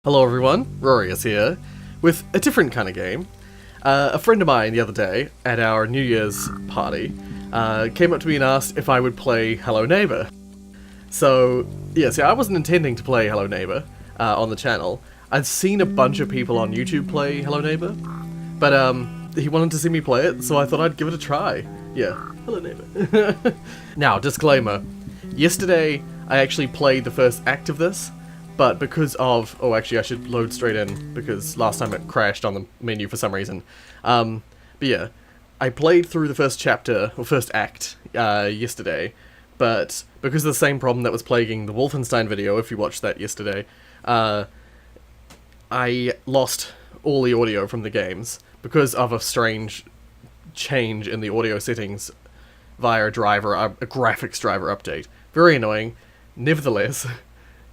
Hello everyone, Rorius here, with a different kind of game. A friend of mine the other day, at our New Year's party, came up to me and asked if I would play Hello Neighbour. So, yeah, see, I wasn't intending to play Hello Neighbour on the channel. I'd seen a bunch of people on YouTube play Hello Neighbour, but he wanted to see me play it, so I thought I'd give it a try. Yeah, Hello Neighbour. Now, disclaimer. Yesterday, I actually played the first act of this, but because of... Oh, actually, I should load straight in, because last time it crashed on the menu for some reason. But yeah, I played through the first chapter, or first act, yesterday, but because of the same problem that was plaguing the Wolfenstein video, if you watched that yesterday, I lost all the audio from the games, because of a strange change in the audio settings via a graphics driver update. Very annoying. Nevertheless...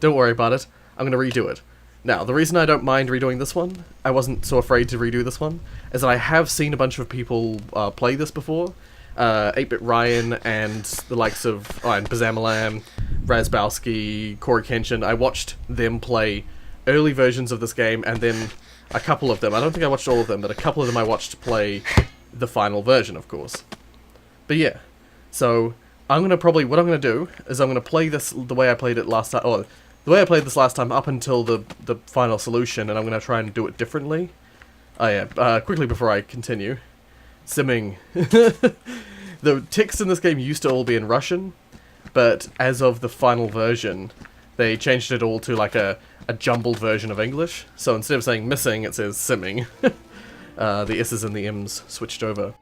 Don't worry about it, I'm going to redo it. Now, the reason I don't mind redoing this one, I wasn't so afraid to redo this one, is that I have seen a bunch of people play this before. 8-Bit Ryan and the likes of and Bazamalam, Razbowski, Corey Kenshin. I watched them play early versions of this game, and then a couple of them, I don't think I watched all of them, but a couple of them I watched play the final version, of course. But yeah, so what I'm going to do is I'm going to play this the way I played it last time, or the way I played this last time up until the final solution, and I'm going to try and do it differently. Oh yeah, quickly before I continue. Simming. The text in this game used to all be in Russian, but as of the final version, they changed it all to like a jumbled version of English. So instead of saying missing, it says simming. The S's and the M's switched over.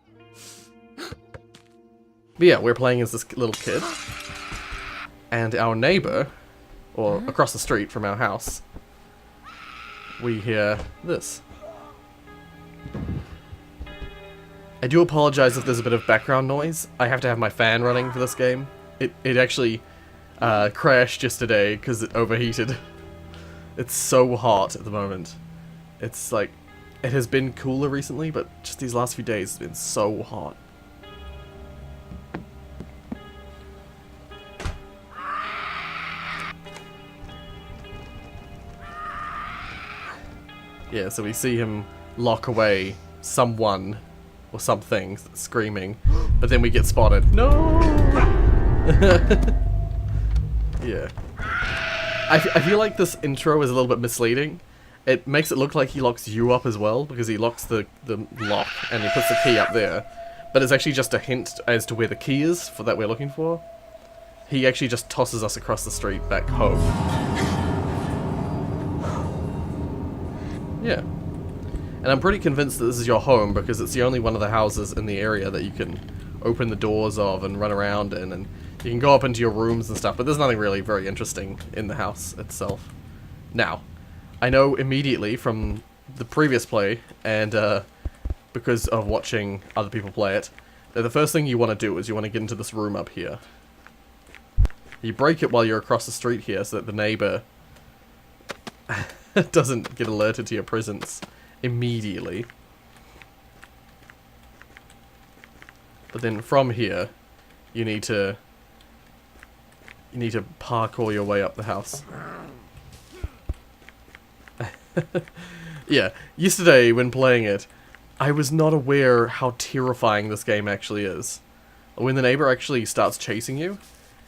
But yeah, we're playing as this little kid, and our neighbour, or across the street from our house, we hear this. I do apologise if there's a bit of background noise. I have to have my fan running for this game. It actually crashed yesterday because it overheated. It's so hot at the moment. It's like, it has been cooler recently, but just these last few days it's been so hot. Yeah, so we see him lock away someone or something screaming, but then we get spotted. No! Yeah. I feel like this intro is a little bit misleading. It makes it look like he locks you up as well, because he locks the lock and he puts the key up there. But it's actually just a hint as to where the key is that we're looking for. He actually just tosses us across the street back home. Yeah. And I'm pretty convinced that this is your home because it's the only one of the houses in the area that you can open the doors of and run around in, and you can go up into your rooms and stuff, but there's nothing really very interesting in the house itself. Now, I know immediately from the previous play, and because of watching other people play it, that the first thing you want to do is you want to get into this room up here. You break it while you're across the street here so that the neighbor doesn't get alerted to your presence immediately. But then from here, you need to parkour your way up the house. Yeah, yesterday when playing it, I was not aware how terrifying this game actually is. When the neighbor actually starts chasing you,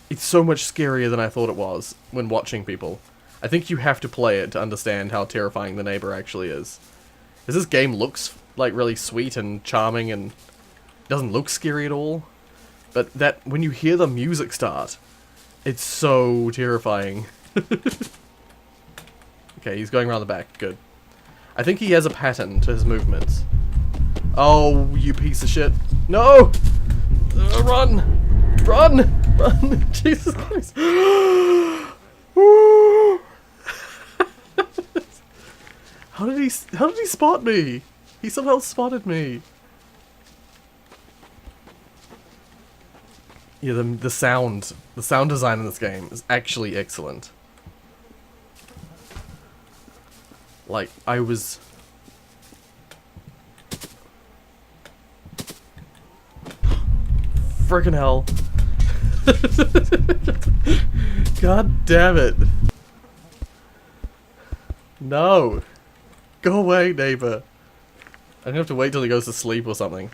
it's so much scarier than I thought it was when watching people. I think you have to play it to understand how terrifying the neighbor actually is. Because this game looks like really sweet and charming and doesn't look scary at all. But that when you hear the music start, it's so terrifying. Okay, he's going around the back. Good. I think he has a pattern to his movements. Oh, you piece of shit. No! Run! Run! Run! Jesus Christ. How did he spot me? He somehow spotted me. Yeah, the sound design in this game is actually excellent. Like, I was... Frickin' hell. God damn it. No! Go away, neighbor! I'm gonna have to wait till he goes to sleep or something.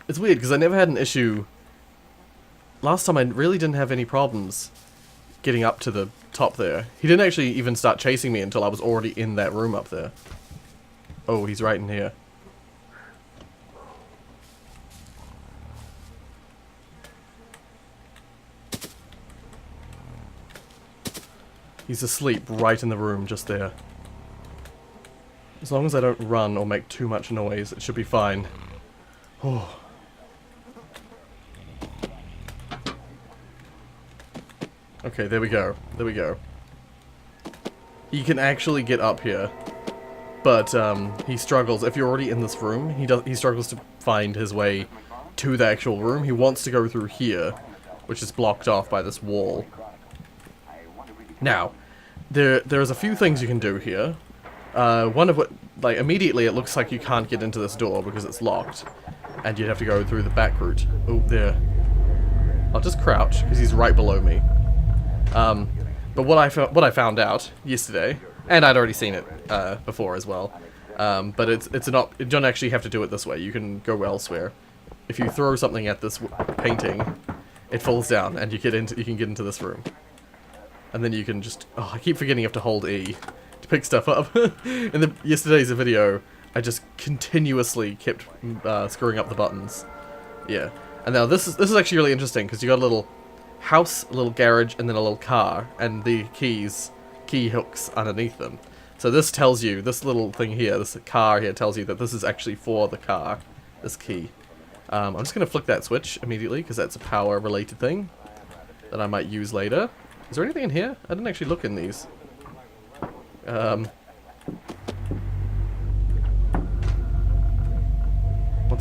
It's weird, because I never had an issue... Last time I really didn't have any problems getting up to the top there. He didn't actually even start chasing me until I was already in that room up there. Oh, he's right in here. He's asleep right in the room, just there. As long as I don't run or make too much noise, it should be fine. Oh. Okay, there we go. There we go. He can actually get up here. But, he struggles. If you're already in this room, he struggles to find his way to the actual room. He wants to go through here, which is blocked off by this wall. Now, there's a few things you can do here. One of what, like, immediately it looks like you can't get into this door because it's locked. And you'd have to go through the back route. Oh, there. I'll just crouch, because he's right below me. But what I found out yesterday, and I'd already seen it before as well, but you don't actually have to do it this way. You can go elsewhere. If you throw something at this painting, it falls down, and you can get into this room. And then you can just... Oh, I keep forgetting you have to hold E to pick stuff up. In yesterday's video, I just continuously kept screwing up the buttons. Yeah. And now this is actually really interesting, because you got a little house, a little garage, and then a little car, and the key hooks underneath them. So this tells you, this little thing here, this car here tells you that this is actually for the car, this key. I'm just going to flick that switch immediately, because that's a power related thing that I might use later. Is there anything in here? I didn't actually look in these. Once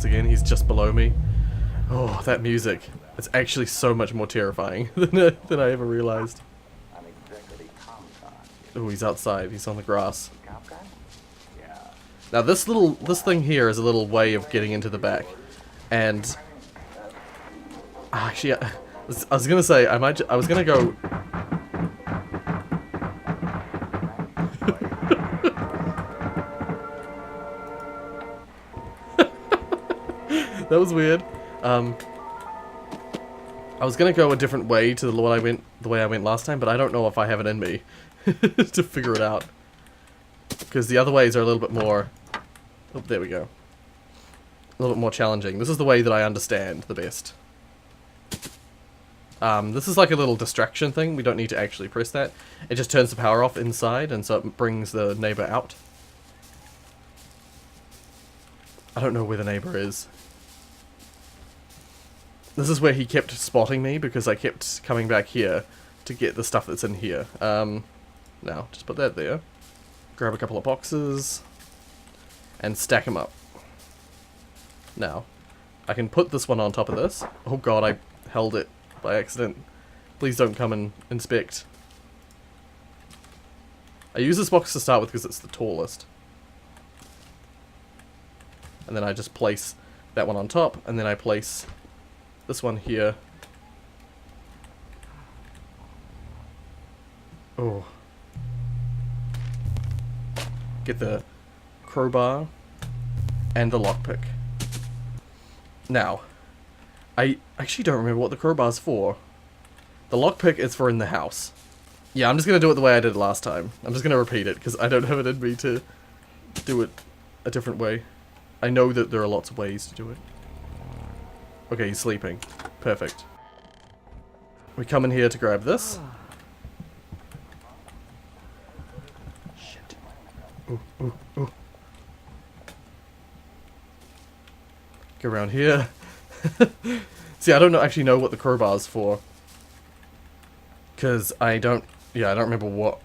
again, he's just below me. Oh, that music. It's actually so much more terrifying than I ever realized. Oh, he's outside. He's on the grass. Now this thing here is a little way of getting into the back. And actually, I was gonna say I was gonna go. That was weird. I was gonna go a different way to the way I went last time, but I don't know if I have it in me to figure it out. Because the other ways are a little bit more... Oh, there we go. A little bit more challenging. This is the way that I understand the best. This is like a little distraction thing. We don't need to actually press that. It just turns the power off inside, and so it brings the neighbor out. I don't know where the neighbor is. This is where he kept spotting me, because I kept coming back here to get the stuff that's in here. Now, just put that there. Grab a couple of boxes, and stack them up. Now, I can put this one on top of this. Oh god, I held it by accident. Please don't come and inspect. I use this box to start with because it's the tallest. And then I just place that one on top, and then I place this one here. Oh. Get the crowbar and the lockpick. Now, I actually don't remember what the crowbar's for. The lockpick is for in the house. Yeah, I'm just going to do it the way I did last time. I'm just going to repeat it, because I don't have it in me to do it a different way. I know that there are lots of ways to do it. Okay, he's sleeping. Perfect. We come in here to grab this. Shit. Ooh, ooh, ooh. Go around here. See, I don't actually know what the crowbar's for. Because I don't remember what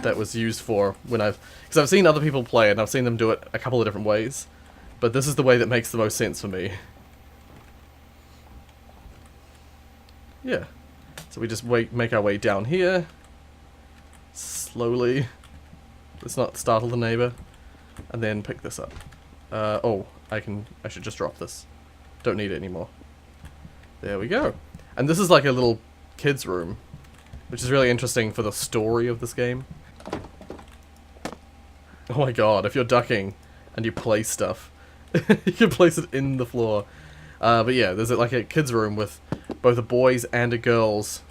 that was used for when because I've seen other people play it, and I've seen them do it a couple of different ways. But this is the way that makes the most sense for me. Yeah. So we just make our way down here. Slowly. Let's not startle the neighbor. And then pick this up. Oh, I should just drop this. Don't need it anymore. There we go. And this is like a little kid's room. which is really interesting for the story of this game. Oh my god, if you're ducking and you place stuff, you can place it in the floor. But yeah, there's like a kid's room with both a boy's and a girl's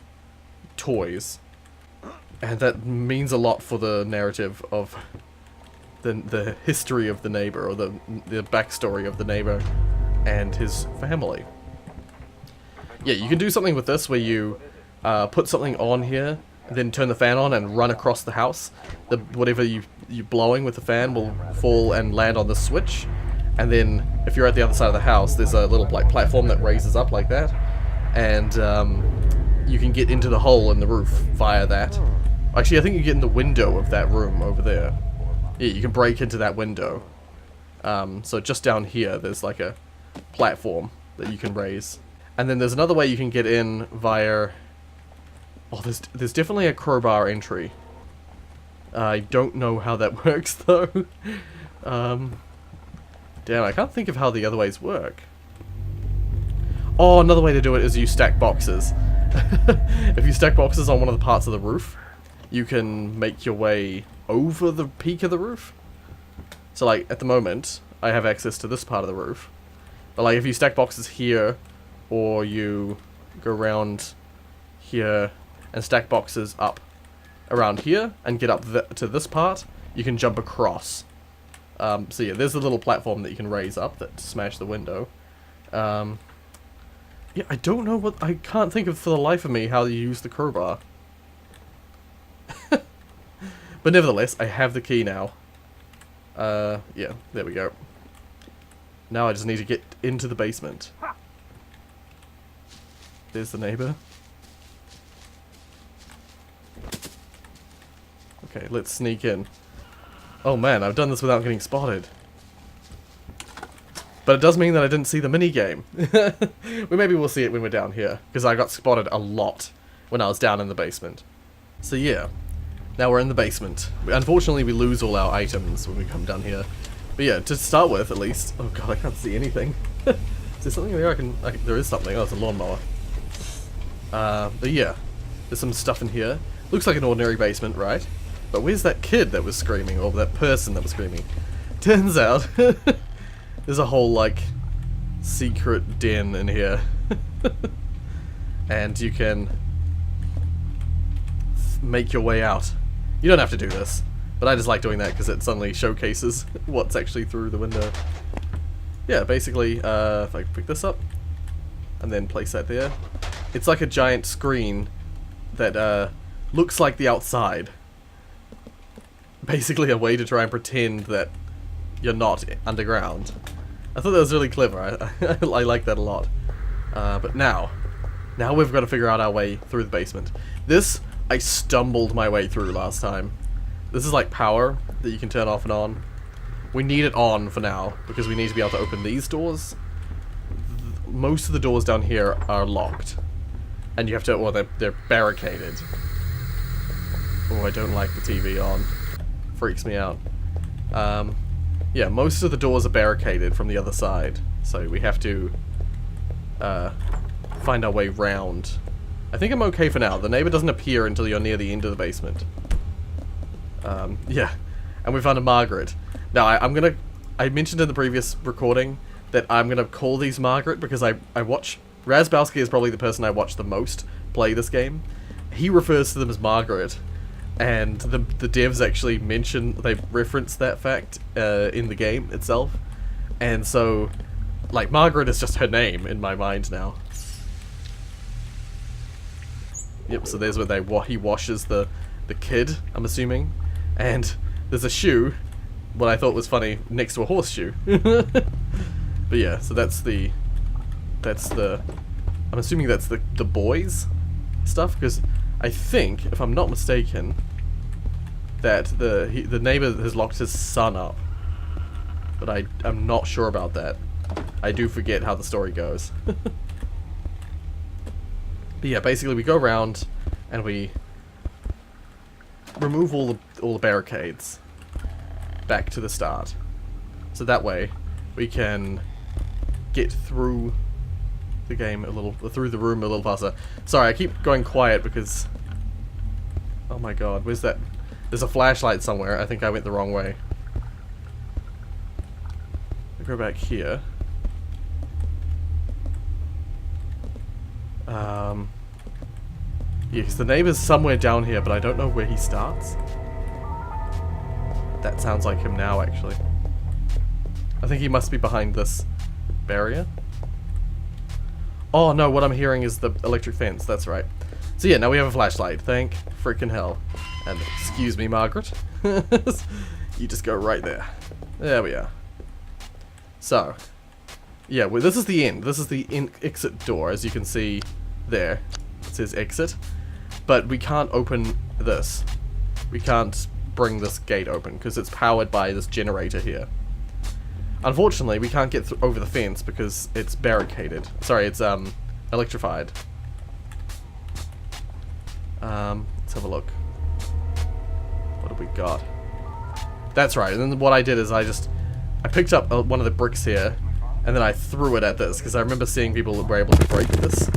toys. And that means a lot for the narrative of the history of the neighbor, or the backstory of the neighbor and his family. Yeah, you can do something with this where you put something on here, and then turn the fan on and run across the house. Whatever you're blowing with the fan will fall and land on the switch. And then, if you're at the other side of the house, there's a little like platform that raises up like that. And you can get into the hole in the roof via that. Actually, I think you get in the window of that room over there. Yeah, you can break into that window. So just down here, there's like a platform that you can raise. And then there's another way you can get in via... Oh, there's definitely a crowbar entry. I don't know how that works, though. Damn, I can't think of how the other ways work. Oh, another way to do it is you stack boxes. If you stack boxes on one of the parts of the roof, you can make your way over the peak of the roof. So, like, at the moment, I have access to this part of the roof. But, like, if you stack boxes here, or you go around here and stack boxes up around here and get up to this part, you can jump across. So yeah, there's a little platform that you can raise up that smash the window. Yeah, I don't know I can't think of for the life of me how you use the crowbar. But nevertheless, I have the key now. Yeah, there we go. Now I just need to get into the basement. There's the neighbor. Okay, let's sneak in. Oh man, I've done this without getting spotted. But it does mean that I didn't see the minigame. Maybe we'll see it when we're down here, because I got spotted a lot when I was down in the basement. So yeah, now we're in the basement. Unfortunately, we lose all our items when we come down here. But yeah, to start with, at least... Oh god, I can't see anything. Is there something there there is something. Oh, it's a lawnmower. But yeah, there's some stuff in here. Looks like an ordinary basement, right? But where's that kid that was screaming, or that person that was screaming? Turns out, there's a whole, like, secret den in here. And you can make your way out. You don't have to do this, but I just like doing that because it suddenly showcases what's actually through the window. Yeah, basically, if I pick this up, and then place that there, it's like a giant screen that looks like the outside. Basically a way to try and pretend that you're not underground. I thought that was really clever. I like that a lot. But now we've got to figure out our way through the basement. This, I stumbled my way through last time. This is like power that you can turn off and on. We need it on for now, because we need to be able to open these doors. Most of the doors down here are locked. And you have to, well, they're barricaded. Oh, I don't like the TV on. Freaks me out. Yeah, most of the doors are barricaded from the other side, so we have to find our way round. I think I'm okay for now. The neighbor doesn't appear until you're near the end of the basement. Yeah, and we found a Margaret. Now, I mentioned in the previous recording that I'm gonna call these Margaret because I watch... Razbowski is probably the person I watch the most play this game. He refers to them as Margaret. And the devs actually they reference that fact in the game itself. And so, like, Margaret is just her name in my mind now. Yep, so there's where he washes the kid, I'm assuming. And there's a shoe, what I thought was funny, next to a horseshoe. But yeah, so that's the I'm assuming that's the boys stuff, because I think, if I'm not mistaken, that the neighbor has locked his son up. But I'm not sure about that. I do forget how the story goes. But yeah, basically we go around and we remove all the barricades back to the start. So that way we can get through the game through the room a little faster. Sorry, I keep going quiet because my god, where's that? There's a flashlight somewhere. I think I went the wrong way. I'll go back here. Yes, the neighbor's somewhere down here, but I don't know where he starts. That sounds like him now, actually. I think he must be behind this barrier. Oh no, what I'm hearing is the electric fence, that's right. So yeah, now we have a flashlight. Thank freaking hell. And excuse me, Margaret. You just go right there. There we are. So, yeah, well, this is the end. This is the exit door, as you can see there. It says exit. But we can't open this. We can't bring this gate open because it's powered by this generator here. Unfortunately, we can't get over the fence because it's barricaded. Sorry, it's electrified. Let's have a look. What have we got? That's right. And then what I did is I picked up one of the bricks here, and then I threw it at this because I remember seeing people that were able to break this.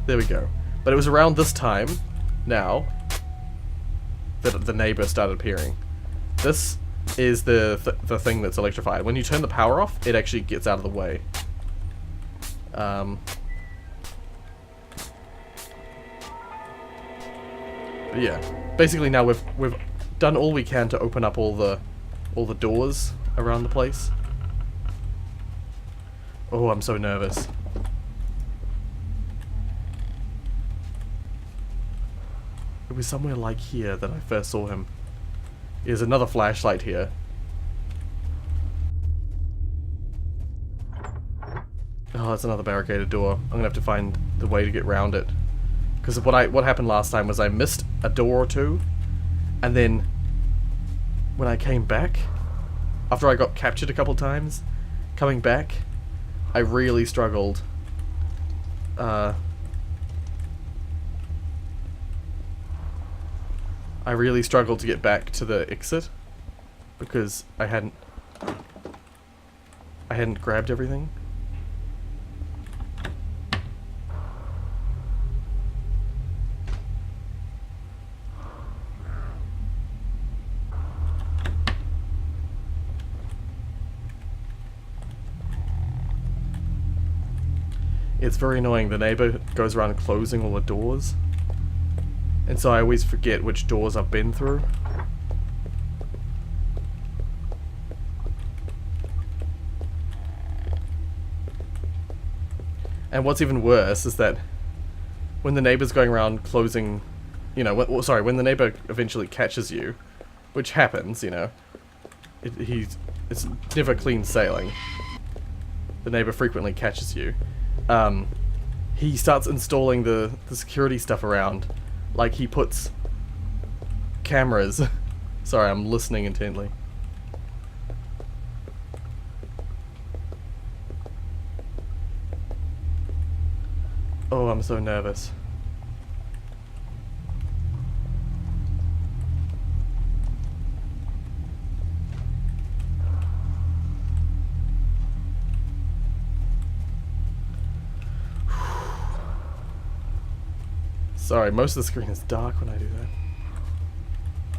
There we go. But it was around this time, now, that the neighbor started appearing. This is the thing that's electrified. When you turn the power off, it actually gets out of the way. But yeah, basically now we've done all we can to open up all the doors around the place. Oh, I'm so nervous. It was somewhere like here that I first saw him. There's another flashlight here. Oh, that's another barricaded door. I'm gonna have to find the way to get around it. Because what happened last time was I missed a door or two, and then when I came back, after I got captured a couple times, coming back, I really struggled. I really struggled to get back to the exit because I hadn't grabbed everything. It's very annoying. The neighbor goes around closing all the doors. And so I always forget which doors I've been through. And what's even worse is that when the neighbor's going around closing, you know, when the neighbor eventually catches you, which happens, you know, it's never clean sailing. The neighbor frequently catches you. He starts installing the security stuff around. Like he puts cameras. Sorry, I'm listening intently. Oh, I'm so nervous. Sorry, most of the screen is dark when I do that.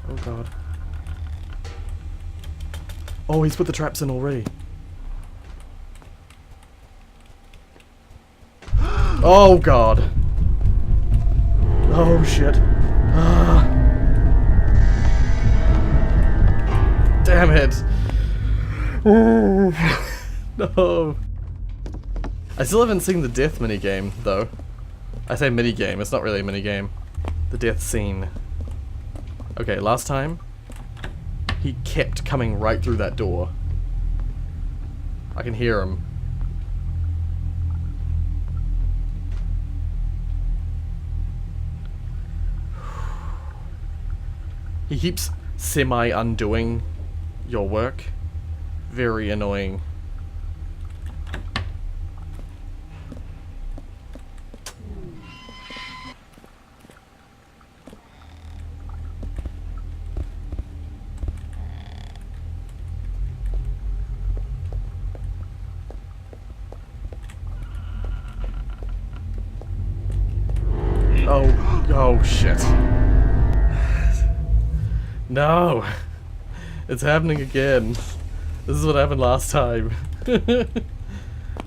Oh god. Oh, he's put the traps in already. Oh god. Oh shit. Ah. Damn it. No. I still haven't seen the death minigame, though. I say minigame, it's not really a minigame. The death scene. Okay, last time, he kept coming right through that door. I can hear him. He keeps semi-undoing your work. Very annoying. Oh, Oh shit. No! It's happening again. This is what happened last time.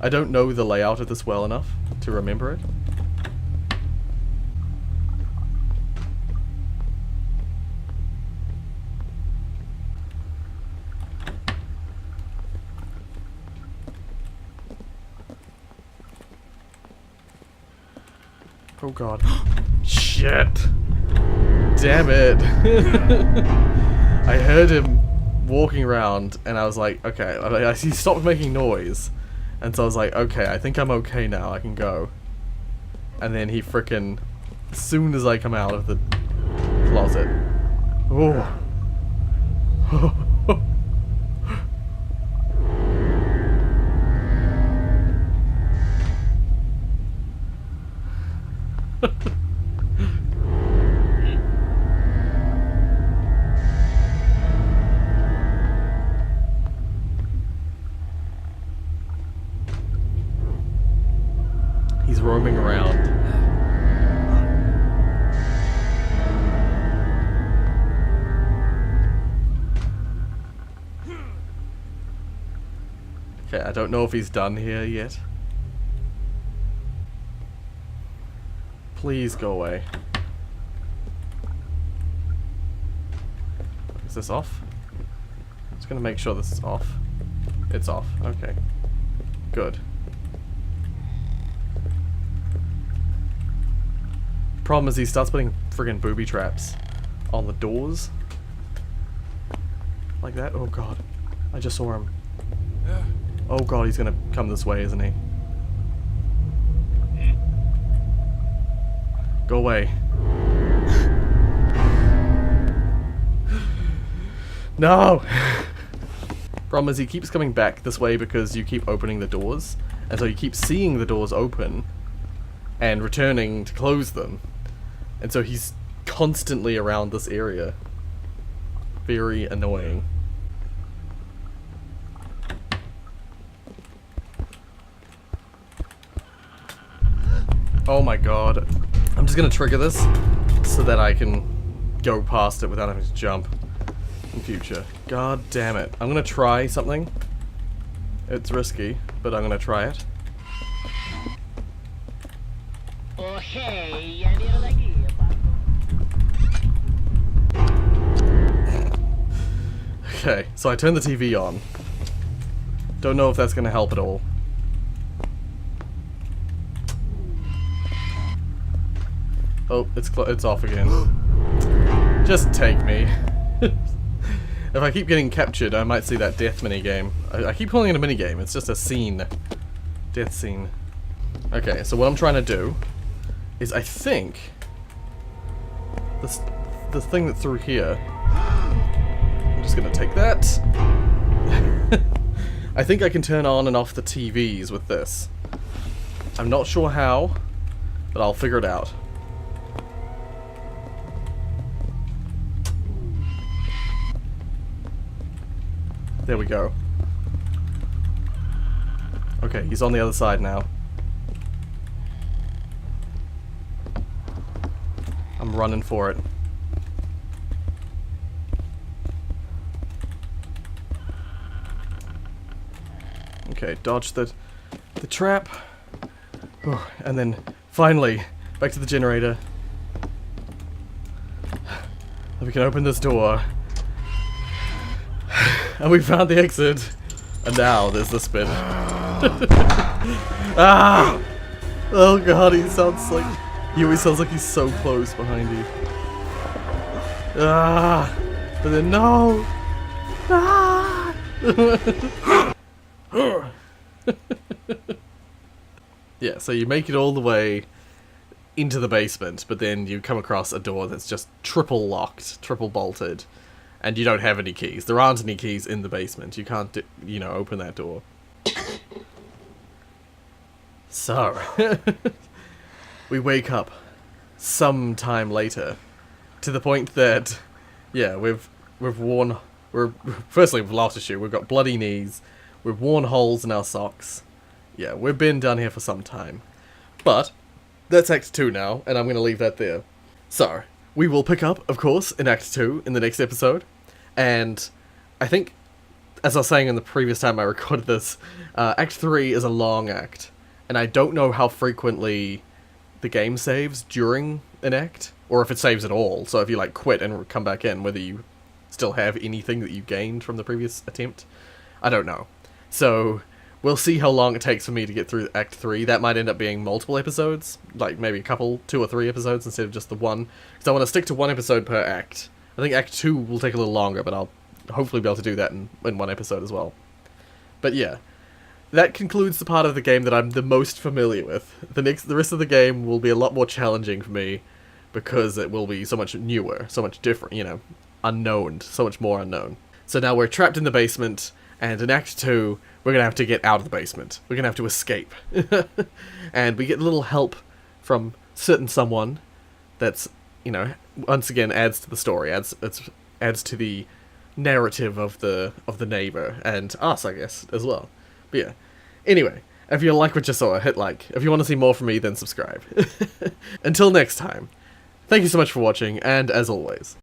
I don't know the layout of this well enough to remember it. Oh god. Shit! Damn it! I heard him walking around and I was like, okay, he stopped making noise. And so I was like, okay, I think I'm okay now, I can go. And then he frickin', as soon as I come out of the closet. Oh. He's roaming around. Okay, I don't know if he's done here yet. Please go away. Is this off? Just gonna make sure this is off. It's off. Okay. Good. Problem is he starts putting friggin' booby traps on the doors. Like that? Oh god. I just saw him. Oh god, he's gonna come this way, isn't he? Go away. No! Problem is he keeps coming back this way because you keep opening the doors. And so you keep seeing the doors open and returning to close them. And so he's constantly around this area. Very annoying. Oh my god. I'm just gonna trigger this so that I can go past it without having to jump in future. God damn it. I'm gonna try something. It's risky, but I'm gonna try it. Oh hey, ya vieron aquí, Okay, so I turned the TV on. Don't know if that's gonna help at all. Oh, it's off again. Just take me. If I keep getting captured, I might see that death minigame. I keep calling it a minigame, it's just a scene. Death scene. Okay, so what I'm trying to do is I think the thing that's through here. I'm just gonna take that. I think I can turn on and off the TVs with this. I'm not sure how, but I'll figure it out. There we go. Okay, he's on the other side now. I'm running for it. Okay, dodge the trap. And then, finally, back to the generator. And we can open this door. And we found the exit. And now there's the spin. Ah! Oh god, he sounds like... He always sounds like he's so close behind you. Ah! But then, no! Ah! Yeah, so you make it all the way into the basement, but then you come across a door that's just triple locked, triple bolted. And you don't have any keys. There aren't any keys in the basement. You can't, open that door. So, we wake up sometime later, to the point that, yeah, firstly we've lost a shoe. We've got bloody knees. We've worn holes in our socks. Yeah, we've been down here for some time. But that's Act 2 now, and I'm going to leave that there. So, we will pick up, of course, in Act 2 in the next episode. And I think, as I was saying in the previous time I recorded this, Act 3 is a long act. And I don't know how frequently the game saves during an act, or if it saves at all. So if you, like, quit and come back in, whether you still have anything that you gained from the previous attempt. I don't know. So, we'll see how long it takes for me to get through Act 3. That might end up being multiple episodes, like maybe a couple, 2 or 3 episodes instead of just the one. Because I want to stick to 1 episode per act. I think Act 2 will take a little longer, but I'll hopefully be able to do that in 1 episode as well. But yeah, that concludes the part of the game that I'm the most familiar with. The rest of the game will be a lot more challenging for me, because it will be so much newer, so much different, you know, unknown, so much more unknown. So now we're trapped in the basement, and in Act 2, we're gonna have to get out of the basement. We're gonna have to escape. And we get a little help from certain someone that's, you know, once again adds to the story, adds to the narrative of the neighbor, and us, I guess, as well. But yeah. Anyway, if you like what you saw, hit like. If you want to see more from me, then subscribe. Until next time, thank you so much for watching, and as always,